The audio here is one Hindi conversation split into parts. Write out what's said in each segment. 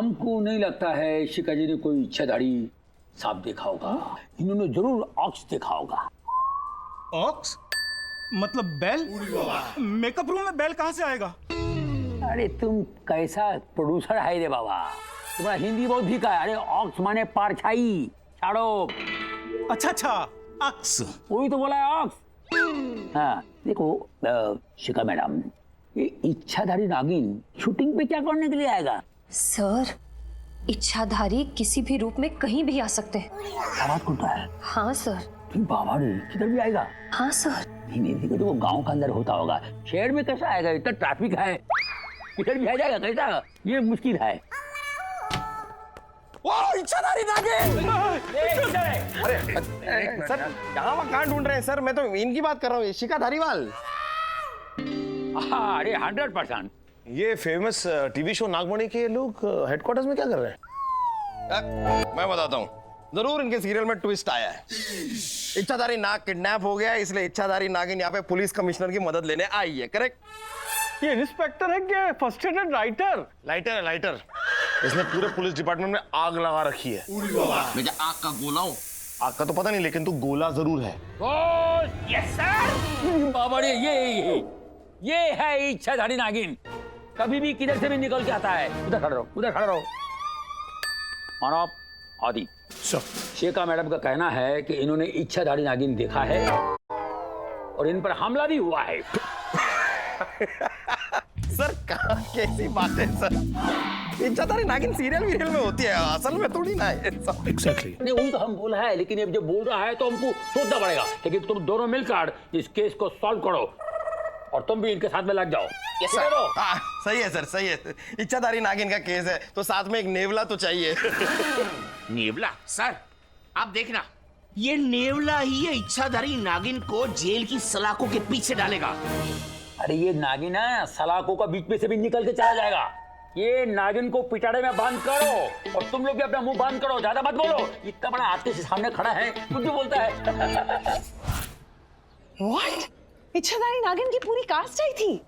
हमको नहीं लगता है शिखा जी ने कोई इच्छाधारी सांप देखा होगा। इन्होंने जरूर ऑक्स देखा होगा। ऑक्स मतलब बैल? मेकअप रूम में बैल कहाँ से आएगा? अरे तुम कैसा प्रोड्यूसर है रे बाबा, तुम्हारा हिंदी बहुत भी का है। अरे ऑक्स माने परछाई, छाड़ो। अच्छा, ऑक्स। वही तो बोला है ऑक्स। हाँ देखो शिखा मैडम, ये इच्छाधारी नागिन शूटिंग पे क्या करने के लिए आएगा? सर, इच्छाधारी किसी भी रूप में कहीं भी आ सकते हैं। आवाज खुलता है। हाँ सर। बाबा रे, किधर भी आएगा? हाँ सर। नहीं तो वो गांव के अंदर होता होगा, शहर में कैसा आएगा? इतना ट्रैफिक है, किधर भी आ जाएगा कैसा? ये मुश्किल है। वो इच्छाधारी नागिन! अरे सर, यहाँ वहाँ कहाँ ढूंढ रहे हैं सर? मैं तो इनकी बात कर रहा हूँ, शिखा धारीवाल। अरे 100%। ये फेमस टीवी शो नागमणि के लोग हेडक्वार्टर्स में क्या कर रहे हैं? मैं बताता हूँ, जरूर इनके सीरियल में ट्विस्ट आया है। इच्छाधारी नाग किडनैप हो गया, इसलिए इच्छाधारी नागिन यहाँ पे पुलिस कमिश्नर की मदद लेने आई है। करेक्ट? ये इंस्पेक्टर है क्या? First aid writer? लाइटर है, लाइटर। इसने पूरे पुलिस डिपार्टमेंट में आग लगा रखी है। मैं क्या आग का गोला हूँ? आग का तो पता नहीं, लेकिन तू गोला जरूर है। Yes sir. बाबा रे, ये है इच्छाधारी नागिन। कभी भी किधर से भी निकल के आता है। उधर खड़ा रहो, उधर खड़ा रहो। मानव आदि शिखा मैडम का कहना है कि इन्होंने इच्छाधारी नागिन देखा है और इन पर हमला भी हुआ है। सर कहाँ कैसी बात है सर? इच्छाधारी नागिन सीरियल में होती है, असल में थोड़ी ना है। एग्जैक्टली। नहीं वही तो हम बोला है, लेकिन अब जब बोल रहा है तो हमको सोचना पड़ेगा। लेकिन तुम दोनों मिलकर इस केस को सॉल्व करो और तुम भी इनके साथ में लग जाओ। Yes sir. सही है सर, सही है। इच्छाधारी नागिन का केस है तो साथ में एक नेवला तो चाहिए। नेवला? सर आप देखना, ये नेवला ही ये इच्छाधारी नागिन को जेल की सलाखों के पीछे डालेगा। अरे ये नागिन है, सलाखों का बीच में से भी निकल के चला जाएगा। ये नागिन को पिटारे में बांध करो और तुम लोग भी अपना मुंह बांध करो, ज्यादा मत बोलो। इतना बड़ा आपके सामने खड़ा है, कुछ भी बोलता है। What? इच्छाधारी नागिन की पूरी कास्ट आई थी।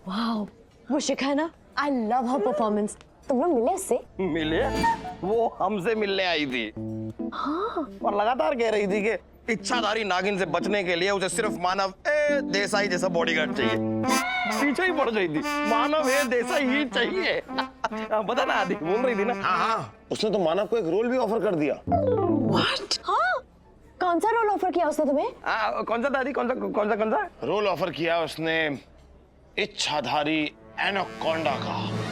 वाओ, वो शिखा है ना? I love her performance. तुम लोग मिले उससे? मिले? वो हमसे मिलने आई थी। हाँ। और लगातार कह रही थी कि इच्छाधारी नागिन से बचने के लिए उसे सिर्फ मानव देसाई जैसा बॉडीगार्ड चाहिए। पीछे ही पड़ गई थी, मानव देसाई ही चाहिए। पता ना आदि बोल रही थी ना। हाँ, उसने तो मानव को एक रोल भी ऑफर कर दिया। What? हाँ? कौन सा रोल ऑफर किया उसने तुम्हें? कौन सा दादी? कौन सा रोल ऑफर किया उसने? इच्छाधारी एनाकोंडा का।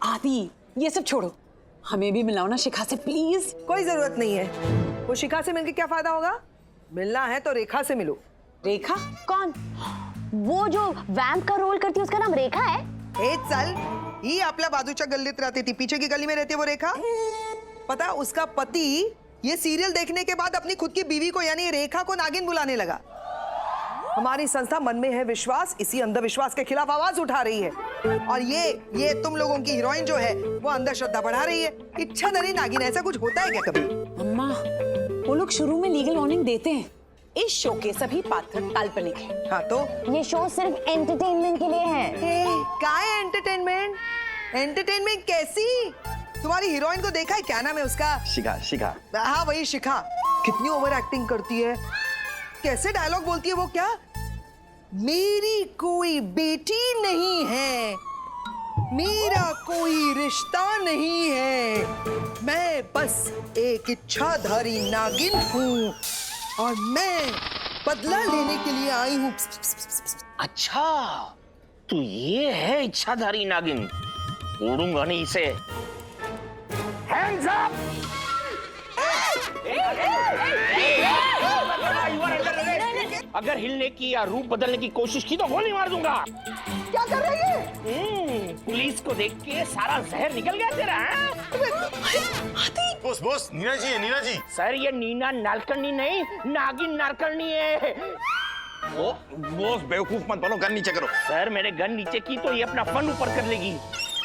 आदि, ये सब छोड़ो, हमें भी मिलाओ ना शिखा से प्लीज। कोई जरूरत नहीं है, वो शिखा से मिलके क्या फायदा होगा? मिलना है तो रेखा से मिलो। रेखा? कौन? वो जो वैम्प का रोल करती है, उसका नाम रेखा है? हे चल, ही आपल्या बाजूच्या गल्लीत रहती थी, पीछे की गली में रहती है वो रेखा। पता, उसका पति ये सीरियल देखने के बाद अपनी खुद की बीवी को यानी रेखा को नागिन बुलाने लगा। हमारी संस्था मन में है विश्वास, इसी अंधविश्वास के खिलाफ आवाज उठा रही है। और ये तुम लोगों की हीरोइन जो है वो अंधश्रद्धा बढ़ा रही है। इच्छाधारी नागिन, ऐसा कुछ होता है क्या कभी? अम्मा, वो लोग शुरू में लीगल वार्निंग देते हैं। इस शो के सभी पात्र काल्पनिक हैं। हाँ तो ये शो सिर्फ एंटरटेनमेंट के लिए है। क्या है एंटरटेनमेंट? एंटरटेनमेंट कैसी? तुम्हारी हीरोइन को देखा है? क्या नाम है उसका? शिखा। हाँ वही शिखा। कितनी ओवर एक्टिंग करती है, कैसे डायलॉग बोलती है वो। क्या मेरी कोई बेटी नहीं है, मेरा कोई रिश्ता नहीं है, मैं बस एक इच्छाधारी नागिन हूँ और मैं बदला लेने के लिए आई हूँ। अच्छा, तो ये है इच्छाधारी नागिन। छोड़ूंगा नहीं इसे। Hands up! अगर हिलने की या रूप बदलने की कोशिश की तो गोली मार दूंगा। क्या कर रही है? पुलिस को देख के सारा जहर निकल गया तेरा। बॉस, नीना जी है, नीना जी। सर ये नीना नालकर्णी नहीं, नागिन नालकर्णी है। वो बॉस बेवकूफ मत बनो, गन नीचे करो। सर मेरे गन नीचे की तो ये अपना फन ऊपर कर लेगी।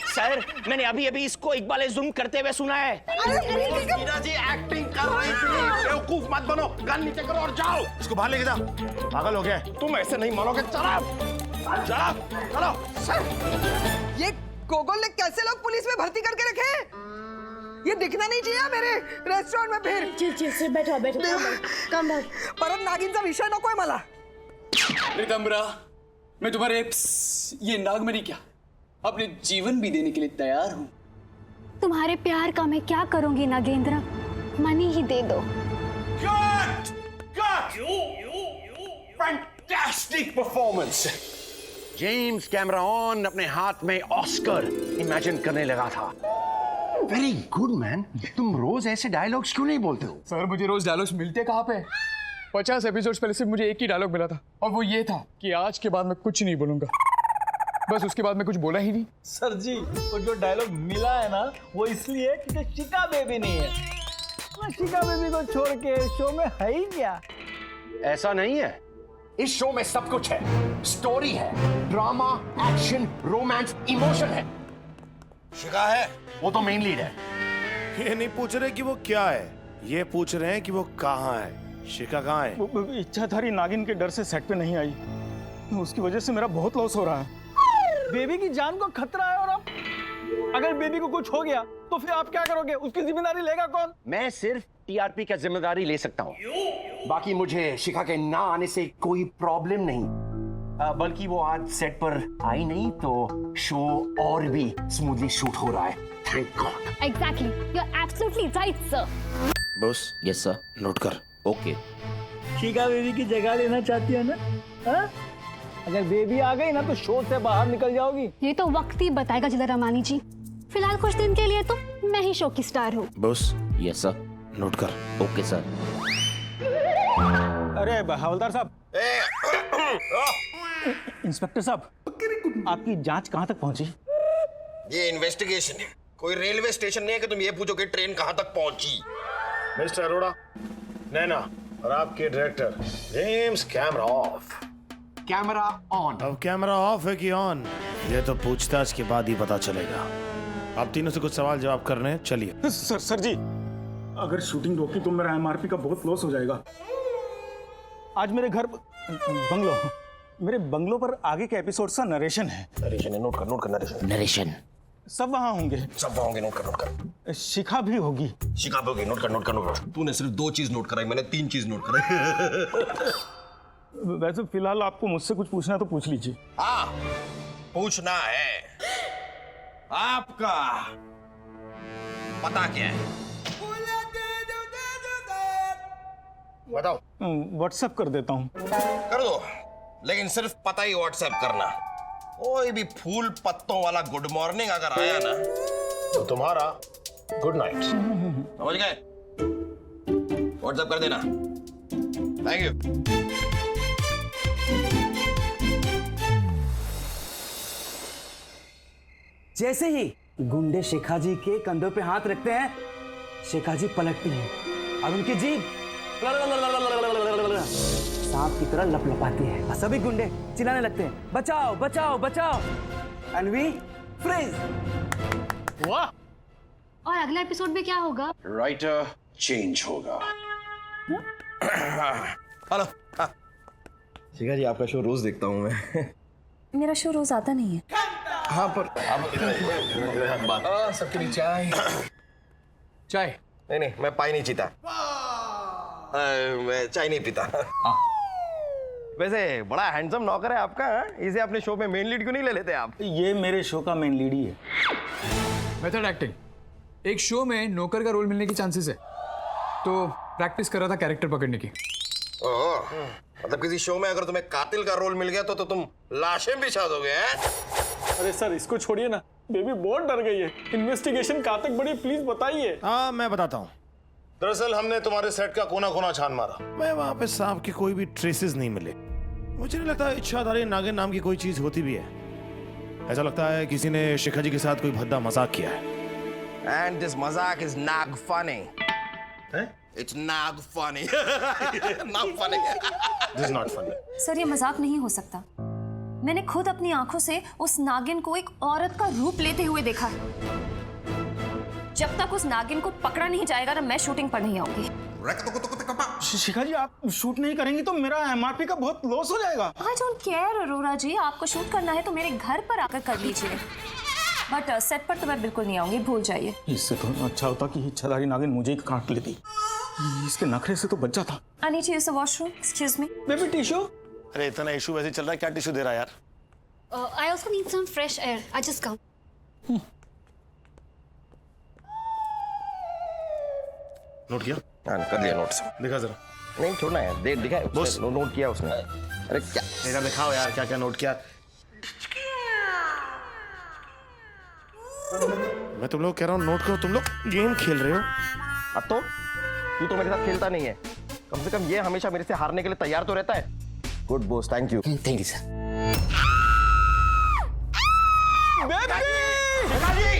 सर मैंने अभी इसको इकबाल जुम करते हुए सुना है। मीरा जी एक्टिंग कर रही थी, बेवकूफ मत बनो, गन नीचे करो और जाओ। इसको बाहर लेके जाओ, पागल हो गया। तुम ऐसे नहीं मानोगे। चलो। ये गोगोल ने कैसे लोग पुलिस में भर्ती करके रखे? ये दिखना नहीं चाहिए मेरे रेस्टोरेंट में फिर। जी बैठो कम डाउन। परत नागिनचा विषय नकोय मला। ऋतंबरा, मैं तुम्हारे ये नागमणि क्या अपने जीवन भी देने के लिए तैयार हूँ। तुम्हारे प्यार का मैं क्या करूंगी नागेंद्र, मनी ही दे दो। Fantastic performance. जेम्स कैमरॉन अपने हाथ में ऑस्कर इमेजिन करने लगा था। Very good man. तुम रोज ऐसे डायलॉग्स क्यों नहीं बोलते हो? सर, मुझे रोज डायलॉग्स मिलते कहाँ पे? 50 एपिसोड्स पहले सिर्फ मुझे एक ही डायलॉग मिला था, और वो ये था कि आज के बाद मैं कुछ नहीं बोलूंगा। बस उसके बाद मैं कुछ बोला ही नहीं। सर जी, वो जो डायलॉग मिला है ना, वो इसलिए क्योंकि शिका बेबी नहीं है। शिका बेबी को छोड़ के शो में है ही क्या? ऐसा नहीं है। इस शो में सब कुछ है। स्टोरी है, ड्रामा, एक्शन, रोमांस, इमोशन है। शिका है, वो तो मेन लीड है। ये नहीं पूछ रहे कि वो क्या है, ये पूछ रहे हैं कि वो कहाँ है। शिका कहाँ है? वो इच्छाधारी नागिन के डर से सेट पे नहीं आई, उसकी वजह से मेरा बहुत लॉस हो रहा है। बेबी की जान को खतरा है, और अब अगर बेबी को कुछ हो गया तो फिर आप क्या करोगे? उसकी जिम्मेदारी लेगा कौन? मैं सिर्फ टीआरपी का जिम्मेदारी ले सकता हूँ। बाकी मुझे शिखा के ना आने से कोई प्रॉब्लम नहीं। बल्कि वो आज सेट पर आई नहीं तो शो और भी स्मूथली शूट हो रहा है। Thank God. Exactly, you are absolutely right sir. Boss, yes sir. Note कर। ओके। शिका बेबी की जगह लेना चाहती है ना? हाँ? अगर बेबी आ गई ना तो शो से बाहर निकल जाओगी। ये तो वक्त ही बताएगा जिला रामानी जी। फिलहाल कुछ दिन के लिए तो मैं ही शो की स्टार हूँ। Boss, yes sir. नोट कर। Okay sir. अरे हवलदार साहब, इंस्पेक्टर साहब, आपकी जांच कहाँ तक पहुंची? ये इन्वेस्टिगेशन है, कोई रेलवे स्टेशन नहीं है कि तुम ये पूछो कि ट्रेन कहाँ तक पहुंची। मिस्टर अरोड़ा, नैना और आपके director James camera off. Camera on. अब कैमरा ऑफ है कि ऑन, ये तो पूछताछ के बाद ही पता चलेगा। आप तीनों से कुछ सवाल जवाब करने हैं, चलिए। सर जी, अगर शूटिंग रोकी तो मेरा एमआरपी का बहुत लॉस हो जाएगा। आज मेरे घर मेरे बंगलो पर आगे के एपिसोड का नरेशन है। नरेशन है, नोट कर नरेशन। नरेशन। सब वहाँ होंगे। सब होंगे, नोट कर। शिखा भी होगी। शिखा भी होगी, नोट कर। तूने सिर्फ 2 चीज नोट कराई, मैंने 3 चीज नोट कराई। वैसे फिलहाल आपको मुझसे कुछ पूछना है तो पूछ लीजिए। हाँ, पूछना है। आपका पता क्या है? बताओ। व्हाट्सएप कर देता हूँ। कर दो, लेकिन सिर्फ पता ही व्हाट्सएप करना। कोई भी फूल पत्तों वाला गुड मॉर्निंग अगर आया ना तो तुम्हारा गुड नाइट। समझ गए? व्हाट्सएप कर देना। Thank you. जैसे ही गुंडे शिखा जी के कंधों पे हाथ रखते हैं, शिखा जी पलटती हैं और उनकी जीभ सांप की तरह लपलपाती है और सभी गुंडे चिल्लाने लगते हैं, बचाओ बचाओ बचाओ, एंड वी फ्रीज। वाह! और अगला एपिसोड में क्या होगा? राइटर चेंज होगा। हेलो। शिखा जी, आपका शो रोज देखता हूँ मैं। मेरा शो रोज आता नहीं है। हाँ, पर सबके लिए चाय। चाय? नहीं, मैं पाई नहीं पीता। मैं चाय नहीं पीता। वैसे बड़ा हैंडसम नौकर है आपका। इसे अपने शो में मेन लीड क्यों नहीं ले लेते आप? ये मेरे शो का मेन लीड ही है। Method acting. एक शो में नौकर का रोल मिलने की चांसेस है, तो प्रैक्टिस कर रहा था कैरेक्टर पकड़ने की। ओह, मतलब किसी शो में अगर तुम्हें कातिल का रोल मिल गया तो तुम लाशें बिछा दोगे हैं? अरे सर, इसको छोड़िए ना, बेबी बहुत डर गई है। इन्वेस्टिगेशन कहाँ तक बढ़ी, प्लीज बताइए। हाँ, मैं बताता हूँ। दरअसल हमने तुम्हारे सेट का कोना कोना छान मारा। मैं वहाँ पे सांप के कोई भी ट्रेसेस नहीं मिले। मुझे नहीं लगता इच्छाधारी नागिन नाम की कोई चीज होती भी है। ऐसा लगता है किसी ने शिखा जी के साथ कोई भद्दा मजाक किया है। And this mazak is not funny. It's not funny. Not funny. This is not funny. Sir, ये मजाक नहीं हो सकता। मैंने खुद अपनी आंखों से उस नागिन को एक औरत का रूप लेते हुए देखा है। जब तक उस नागिन को पकड़ा नहीं जाएगा ना, मैं शूटिंग पर नहीं आऊंगी। शिखा जी, आप शूट नहीं करेंगी तो मेरा एमआरपी का बहुत लॉस हो जाएगा। आई डोंट केयर अरोरा जी, आपको शूट करना है तो मेरे घर पर आकर कर लीजिए। बट सेट पर तो मैं बिल्कुल नहीं आऊंगी, भूल जाइए। इससे तो अच्छा होता कि इच्छाधारी नागिन मुझे ही काट लेती। इसके नखरे से तो बच जाता। I need to use the washroom, excuse me. Baby tissue. अरे इतना इशू वैसे चल रहा है, क्या टिश्यू दे रहा है यार? I also need some fresh air. I just come. Note किया? हाँ, कर लिया नोट से। दिखा जरा। नहीं छोड़ना है, देख दिखा है बॉस। नोट किया उसने। अरे क्या मेरा दिखाओ यार, क्या क्या नोट किया। मैं तुम लोग कह रहा हूँ नोट करो, तुम लोग गेम खेल रहे हो। अब तो तू तो मेरे साथ खेलता नहीं है, कम से कम ये हमेशा मेरे से हारने के लिए तैयार तो रहता है। Good boss, thank you. Thank you sir.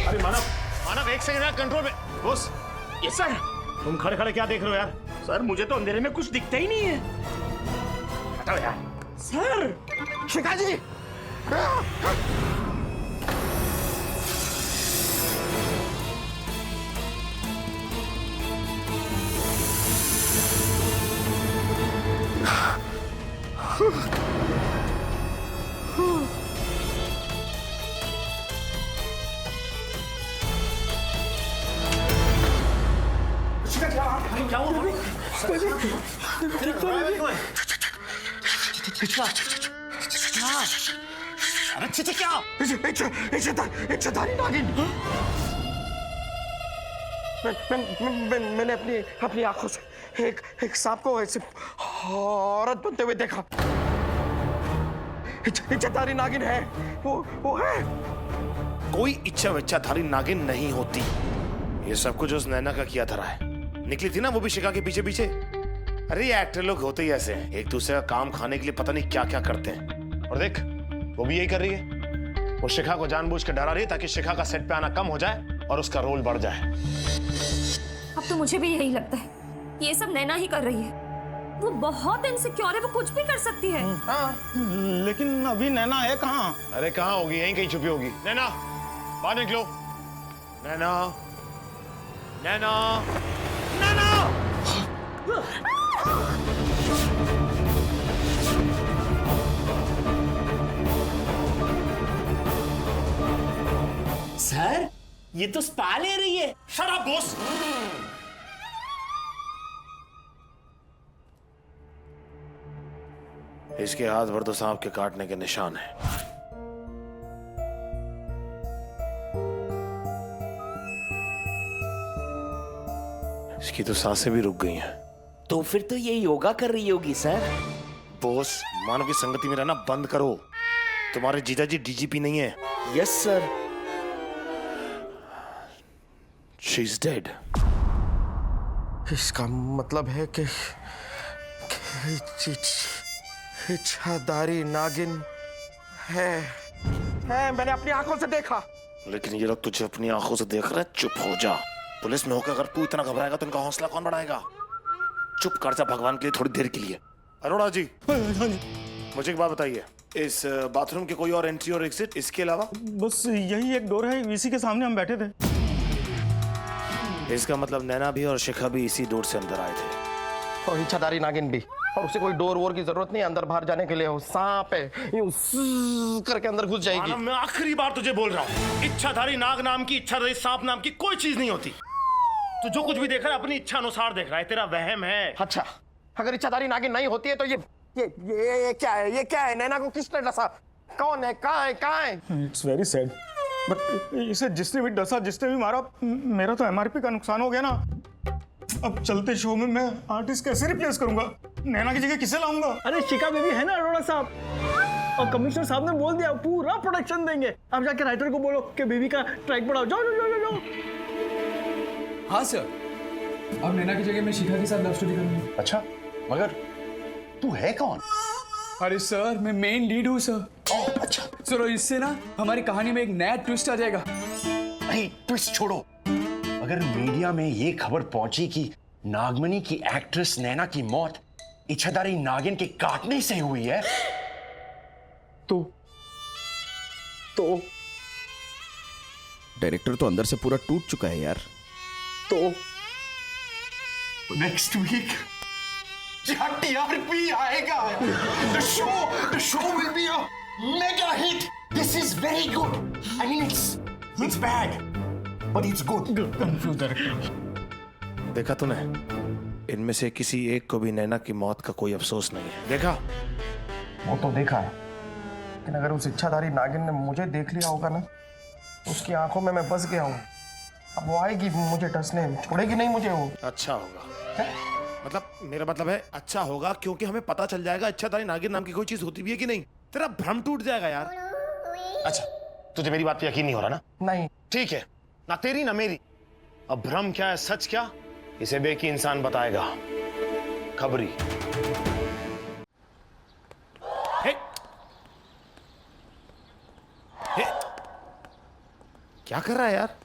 अरे मानव एक सेकंड यार, कंट्रोल में। Boss yes sir. तुम खड़े खड़े क्या देख रहे हो यार? सर मुझे तो अंधेरे में कुछ दिखता ही नहीं है। हटाओ यार। सर शिखा जी, अरे चिचे क्या? इच्छाधारी नागिन। मैंने अपनी आंखों से एक सांप को ऐसे औरत बनते हुए देखा। इच्छाधारी नागिन है, वो है। कोई इच्छा विच्छाधारी नागिन नहीं होती। ये सब कुछ उस नैना का किया धरा है। निकली थी ना वो भी शिखा के पीछे पीछे। अरे ये एक्टर लोग होते ही ऐसे हैं, एक दूसरे का काम खाने के लिए पता नहीं क्या क्या करते हैं। और देख वो भी यही कर रही है, वो शिखा को जानबूझ के डरा रही है ताकि शिखा का सेट पे आना कम हो जाए और उसका रोल बढ़ जाए। अब तो मुझे भी यही लगता है, ये सब नैना ही कर रही है। वो बहुत इनसिक्योर है, वो कुछ भी कर सकती है। लेकिन अभी नैना है कहाँ? अरे कहाँ होगी, यहीं कहीं छुपी होगी। नैना बाहर निकलो। नैना नैना नैना। सर ये तो स्पा ले रही है। Shut up boss. इसके हाथ भर तो सांप के काटने के निशान है। इसकी तो सांसें भी रुक गई हैं। तो फिर तो ये योगा कर रही होगी सर। बॉस मानव की संगति में रहना बंद करो। तुम्हारे जीजाजी डीजीपी नहीं है। Yes sir. She is dead. इसका मतलब है कि इच्छाधारी नागिन है। मैंने अपनी आंखों से देखा। लेकिन ये लोग तुझे अपनी आंखों से देख रहे हैं, चुप हो जा। पुलिस में होकर अगर तू इतना घबराएगा तो इनका हौसला कौन बढ़ाएगा? चुप कर जा भगवान के लिए, थोड़ी देर के लिए। अरोड़ा जी मुझे एक बात बताइए, इस बाथरूम के कोई और एंट्री और एग्जिट इसके अलावा? बस यही एक डोर है, इसी के सामने हम बैठे थे। इसका मतलब नैना भी और शिखा भी इसी डोर से अंदर आए थे। और इच्छाधारी नागिन भी। और उसे कोई डोर वोर की जरूरत नहीं अंदर बाहर जाने के लिए। वो सांप है, यूं स्स करके अंदर घुस जाएगी। मैं आखिरी बार तुझे बोल रहा हूँ, इच्छाधारी नाग नाम की, इच्छाधारी सांप नाम की कोई चीज नहीं होती। तू जो कुछ भी देख रहा है अपनी इच्छा अनुसार देख रहा है, तेरा वहम है। अच्छा, अगर इच्छाधारी नागिन नहीं होती है तो ये क्या है? ये क्या है? नैना को किसने डसा? कौन है? कहाँ है? इट्स वेरी सैड, बट इसे जिसने भी डसा, जिसने भी मारा, मेरा तो एमआरपी का नुकसान हो गया ना। अब चलते शो में मैं आर्टिस्ट कैसे रिप्लेस करूंगा? नैना की जगह किसे लाऊंगा? अरे शिखा बेबी है ना अरोड़ा साहब, और कमिश्नर साहब ने बोल दिया पूरा प्रोडक्शन देंगे। अब जाके राइटर को बोलो कि बेबी का ट्रैक बढ़ाओ। जाओ जाओ जाओ जाओ। हाँ सर, अब नैना की जगह मैं शिखा के साथ लव स्टोरी करूंगी। अच्छा, मगर तू है कौन? अरे सर मैं मेन लीड हूँ सर। अच्छा सर इससे ना हमारी कहानी में एक नया ट्विस्ट आ जाएगा। अरे ट्विस्ट छोड़ो, अगर मीडिया में ये खबर पहुंची कि नागमणि की एक्ट्रेस नैना की मौत इच्छाधारी नागिन के काटने से हुई है तो डायरेक्टर तो अंदर से पूरा टूट चुका है यार। तो नेक्स्ट वीक टीआरपी आएगा। The show will be a mega hit. This is very good. I mean, it's It's bad, but it's good. देखा तूने, इनमें से किसी एक को भी नैना की मौत का कोई अफसोस नहीं है। देखा? वो तो देखा है, लेकिन अगर उस इच्छाधारी नागिन ने मुझे देख लिया होगा ना, उसकी आंखों में मैं बस गया हूँ। अब वो आएगी मुझे डसने, छोड़ेगी नहीं मुझे वो। अच्छा होगा। मतलब मेरा मतलब है अच्छा होगा, क्योंकि हमें पता चल जाएगा इच्छाधारी नागिन नाम की कोई चीज होती भी है कि नहीं। तेरा भ्रम टूट जाएगा यार। अच्छा, तुझे मेरी बात पे यकीन नहीं हो रहा ना? नहीं। ठीक है, ना तेरी ना मेरी। अब भ्रम क्या है सच क्या, इसे बेकी इंसान बताएगा। खबरी। हे। हे। क्या कर रहा है यार?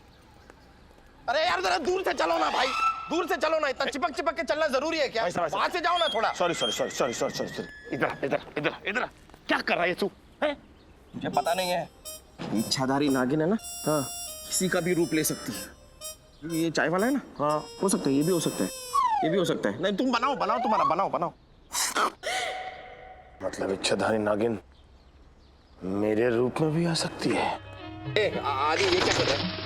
अरे यार जरा दूर से चलो ना भाई, दूर से चलो ना, इतना चिपक चिपक के चलना जरूरी है क्या? वहां से जाओ ना थोड़ा। Sorry sorry sorry sorry sorry sorry sorry. इधर इधर इधर इधर। क्या कर रहा है तू? मुझे पता नहीं है, इच्छाधारी नागिन है ना, हाँ, किसी का भी रूप ले सकती है। ये चाय वाला है ना, हाँ, हो सकता है, ये भी हो सकता है, ये भी हो सकता है। नहीं, तुम बनाओ बनाओ, तुम्हारा बनाओ बनाओ। मतलब इच्छाधारी नागिन मेरे रूप में भी आ सकती है? आदि ये क्या कर रहा है?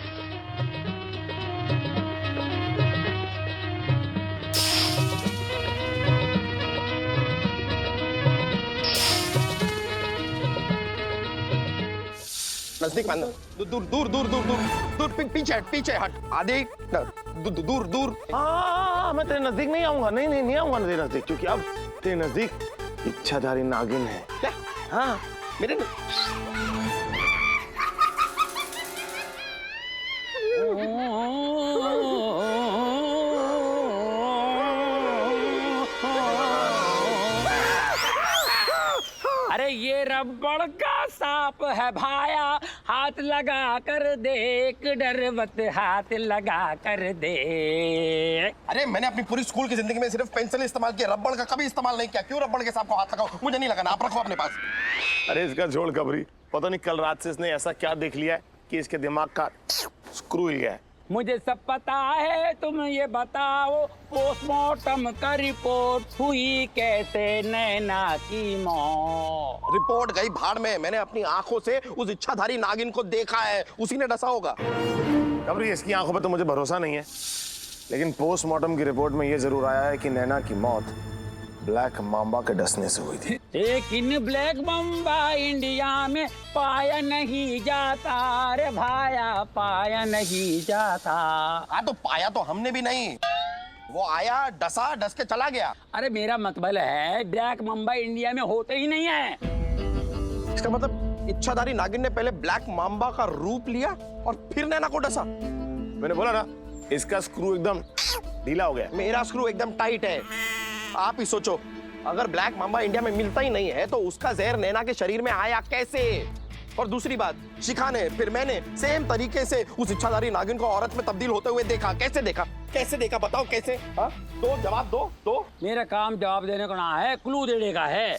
नजदीक मान, दूर दूर दूर दूर दूर दूर, पीछे हट, पीछे हट। आदि दूर दूर। हाँ, मैं तेरे नजदीक नहीं आऊंगा। नहीं नहीं नहीं आऊंगा तेरे नजदीक, क्योंकि अब तेरे नजदीक इच्छाधारी नागिन है। क्या? हाँ, मेरे अरे ये रबड़ का सांप है भाया, हाथ लगा कर देख, डर मत हाथ लगा कर दे। अरे मैंने अपनी पूरी स्कूल की जिंदगी में सिर्फ पेंसिल इस्तेमाल किया, रबड़ का कभी इस्तेमाल नहीं किया। क्यों रबड़ के सांप को हाथ लगाओ? मुझे नहीं लगाना, आप रखो अपने पास। अरे इसका जोड़ खबरी, पता नहीं कल रात से इसने ऐसा क्या देख लिया है कि इसके दिमाग का स्क्रू हिल गया है। मुझे सब पता है, तुम ये बताओ, पोस्टमार्टम का रिपोर्ट हुई कैसे नैना की मौत? रिपोर्ट गई भाड़ में, मैंने अपनी आंखों से उस इच्छाधारी नागिन को देखा है, उसी ने डसा होगा। खबरी, इसकी आंखों पर तो मुझे भरोसा नहीं है, लेकिन पोस्टमार्टम की रिपोर्ट में ये जरूर आया है कि नैना की मौत ब्लैक मांबा के डसने से हुई थी। लेकिन ब्लैक मांबा इंडिया में पाया नहीं जाता रे भाया, पाया नहीं जाता। हाँ तो पाया तो हमने भी नहीं, वो आया, डसा, डस के चला गया। अरे मेरा मतलब है ब्लैक मांबा इंडिया में होते ही नहीं है। इसका मतलब इच्छाधारी नागिन ने पहले ब्लैक मांबा का रूप लिया और फिर नैना को डसा। मैंने बोला ना, इसका स्क्रू एकदम ढीला हो गया। मेरा स्क्रू एकदम टाइट है। आप ही सोचो, अगर ब्लैक मांबा इंडिया में मिलता ही नहीं है तो उसका जहर नैना के शरीर में आया कैसे? और दूसरी बात, शिखा ने फिर मैंने सेम तरीके से उस इच्छाधारी नागिन को औरत में तब्दील होते हुए देखा। कैसे देखा? कैसे देखा बताओ कैसे? हाँ, दो जवाब दो। दो मेरा काम जवाब देने का ना है, क्लू देने का है।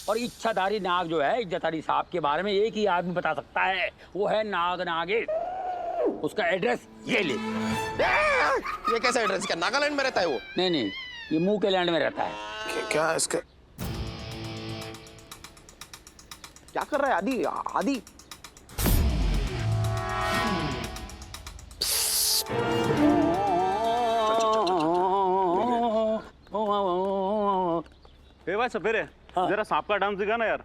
और इच्छाधारी नाग जो है इज्जतधारी सांप के बारे में एक ही आदमी बता सकता है, वो है नाग नागेश। उसका एड्रेस ये ले। ये कैसा एड्रेस? क्या नागालैंड में रहता है वो? नहीं नहीं, ये मुंह के लैंड में रहता है। क्या इसका क्या कर रहा है आदि? आदि ए भाई सपेरे, जरा सांप का डांस दिखा ना यार।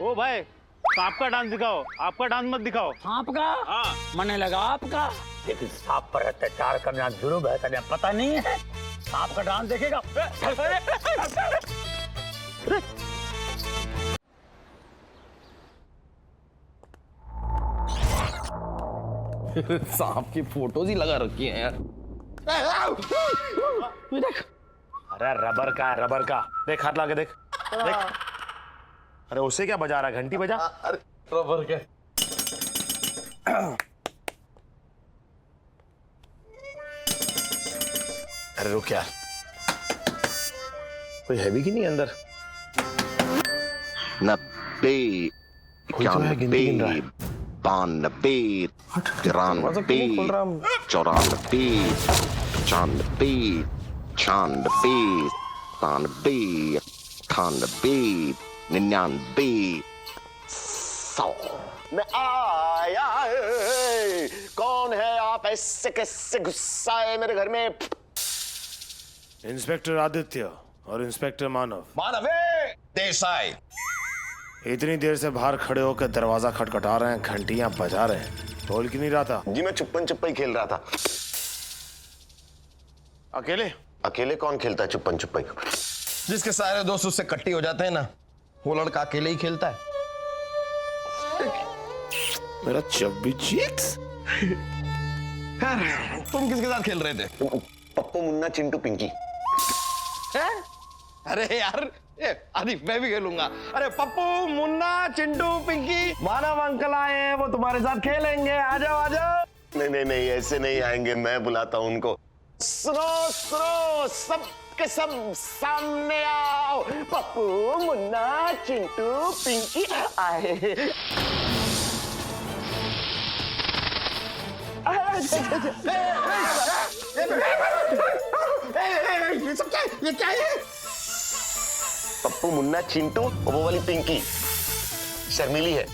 ओ भाई, सांप का डांस दिखाओ, आपका डांस मत दिखाओ। सांप का? हाँ। मने लगा आपका। लेकिन सांप पर अत्याचार करना जुर्म है, तने पता नहीं है? सांप का डांस देखेगा? सांप की फोटोज ही लगा रखी है यार। देख, अरे रबर का, रबर का। देख, हाथ लाके देख, देख। अरे उसे क्या बजा रहा है? घंटी बजा। अरे रबर के। अरे रुक यार, कोई है भी कि नहीं अंदर? 90, कोई तो है, गिनती गिन रहा है। 92, 93, 94, 95, 96, 97, 98, 99, 100। मैं आया, कौन है आप? ऐसे कैसे गुस्सा है मेरे घर में? इंस्पेक्टर आदित्य और इंस्पेक्टर मानव। मानव देसाई। इतनी देर से बाहर खड़े होकर दरवाजा खटखटा रहे हैं, घंटियां बजा रहे हैं, बोल क्यों नहीं रहा था? जी मैं छुपन छुपाई खेल रहा था। अकेले? अकेले कौन खेलता है छुपन छुपाई? जिसके सारे दोस्त उससे कट्टी हो जाते हैं ना, वो लड़का अकेले ही खेलता है। मेरा चब्बी चीक्स। तुम किसके साथ खेल रहे थे? पप्पू मुन्ना चिंटू पिंकी। हैं? अरे यार, आदि मैं भी खेलूंगा। अरे पप्पू मुन्ना चिंटू पिंकी, मानव अंकल आए हैं, वो तुम्हारे साथ खेलेंगे। आ जाओ आ जाओ। नहीं नहीं नहीं, ऐसे नहीं आएंगे, मैं बुलाता हूं उनको। सुनो सुनो, सब के सब सामने आओ। पप्पू मुन्ना चिंटू पिंकी आए। ये क्या है? पप्पू मुन्ना चिंटू और वो वाली पिंकी शर्मीली है।